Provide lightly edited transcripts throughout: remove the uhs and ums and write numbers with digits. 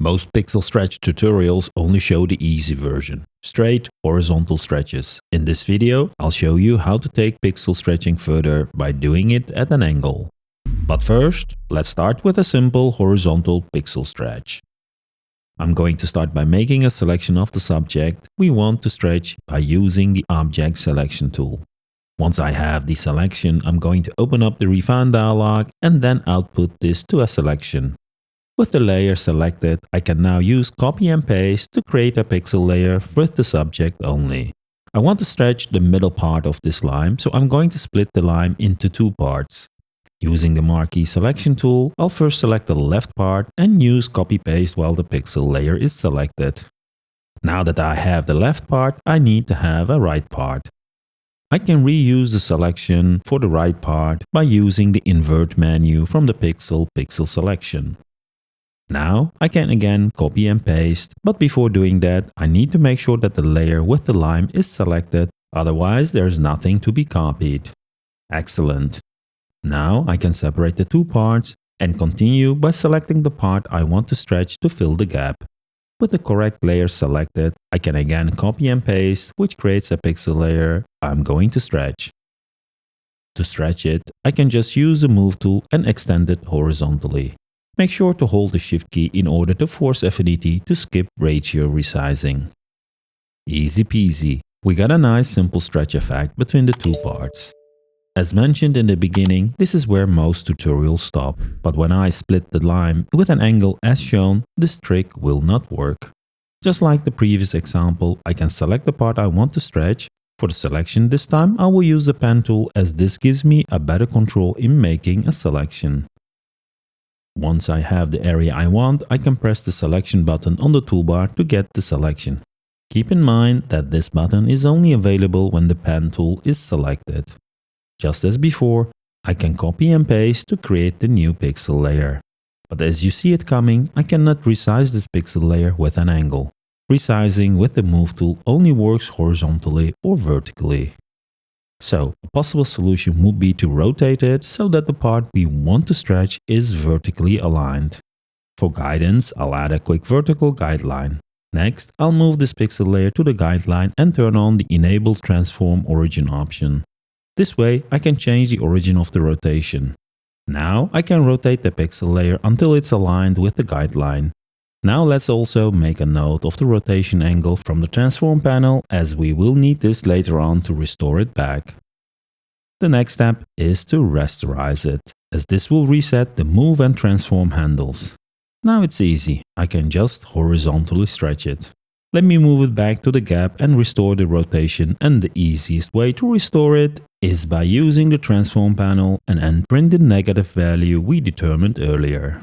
Most pixel stretch tutorials only show the easy version, straight horizontal stretches. In this video, I'll show you how to take pixel stretching further by doing it at an angle. But first, let's start with a simple horizontal pixel stretch. I'm going to start by making a selection of the subject we want to stretch by using the Object Selection tool. Once I have the selection, I'm going to open up the Refine dialog and then output this to a selection. With the layer selected, I can now use copy and paste to create a pixel layer with the subject only. I want to stretch the middle part of this line, so I'm going to split the line into two parts. Using the Marquee Selection tool, I'll first select the left part and use copy-paste while the pixel layer is selected. Now that I have the left part, I need to have a right part. I can reuse the selection for the right part by using the Invert menu from the Pixel selection. Now I can again copy and paste, but before doing that, I need to make sure that the layer with the line is selected, otherwise there's nothing to be copied. Excellent. Now I can separate the two parts and continue by selecting the part I want to stretch to fill the gap. With the correct layer selected, I can again copy and paste, which creates a pixel layer I'm going to stretch. To stretch it, I can just use the Move tool and extend it horizontally. Make sure to hold the Shift key in order to force Affinity to skip ratio resizing. Easy peasy, we got a nice simple stretch effect between the two parts. As mentioned in the beginning, this is where most tutorials stop, but when I split the line with an angle as shown, this trick will not work. Just like the previous example, I can select the part I want to stretch. For the selection this time, I will use the Pen tool as this gives me a better control in making a selection. Once I have the area I want, I can press the selection button on the toolbar to get the selection. Keep in mind that this button is only available when the Pen tool is selected. Just as before, I can copy and paste to create the new pixel layer. But as you see it coming, I cannot resize this pixel layer with an angle. Resizing with the Move tool only works horizontally or vertically. So, a possible solution would be to rotate it so that the part we want to stretch is vertically aligned. For guidance, I'll add a quick vertical guideline. Next, I'll move this pixel layer to the guideline and turn on the Enable Transform Origin option. This way, I can change the origin of the rotation. Now, I can rotate the pixel layer until it's aligned with the guideline. Now let's also make a note of the rotation angle from the transform panel, as we will need this later on to restore it back. The next step is to rasterize it, as this will reset the move and transform handles. Now it's easy, I can just horizontally stretch it. Let me move it back to the gap and restore the rotation, and the easiest way to restore it is by using the transform panel and entering the negative value we determined earlier.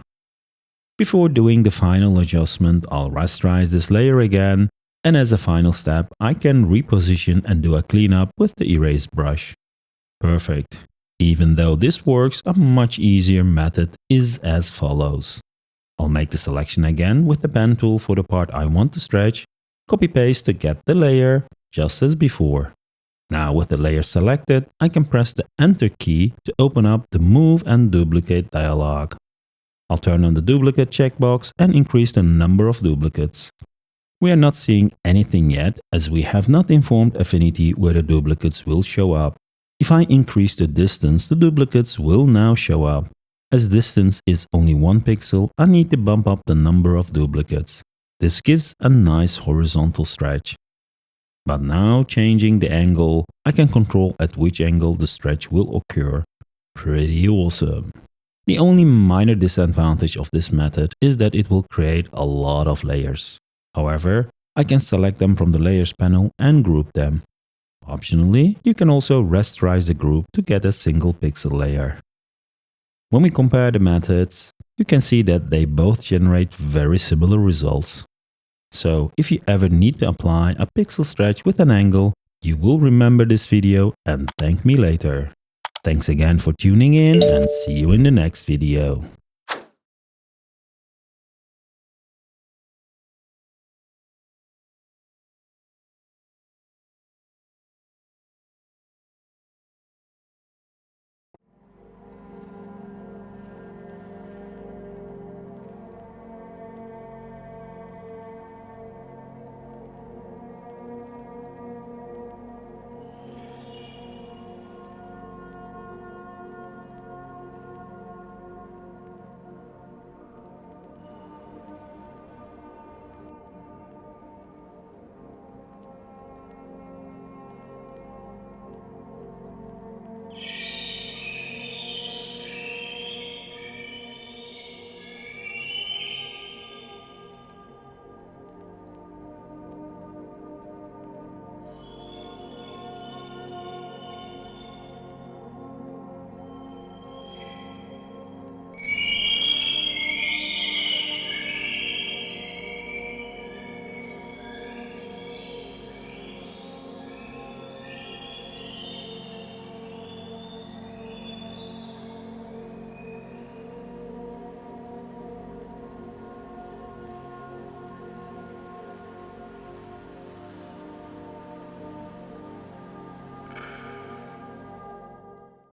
Before doing the final adjustment, I'll rasterize this layer again, and as a final step, I can reposition and do a cleanup with the erase brush. Perfect. Even though this works, a much easier method is as follows. I'll make the selection again with the Pen tool for the part I want to stretch, copy-paste to get the layer, just as before. Now with the layer selected, I can press the Enter key to open up the Move and Duplicate dialog. I'll turn on the duplicate checkbox and increase the number of duplicates. We are not seeing anything yet, as we have not informed Affinity where the duplicates will show up. If I increase the distance, the duplicates will now show up. As distance is only 1 pixel, I need to bump up the number of duplicates. This gives a nice horizontal stretch. But now, changing the angle, I can control at which angle the stretch will occur. Pretty awesome. The only minor disadvantage of this method is that it will create a lot of layers. However, I can select them from the Layers panel and group them. Optionally, you can also rasterize the group to get a single pixel layer. When we compare the methods, you can see that they both generate very similar results. So, if you ever need to apply a pixel stretch with an angle, you will remember this video and thank me later. Thanks again for tuning in, and see you in the next video.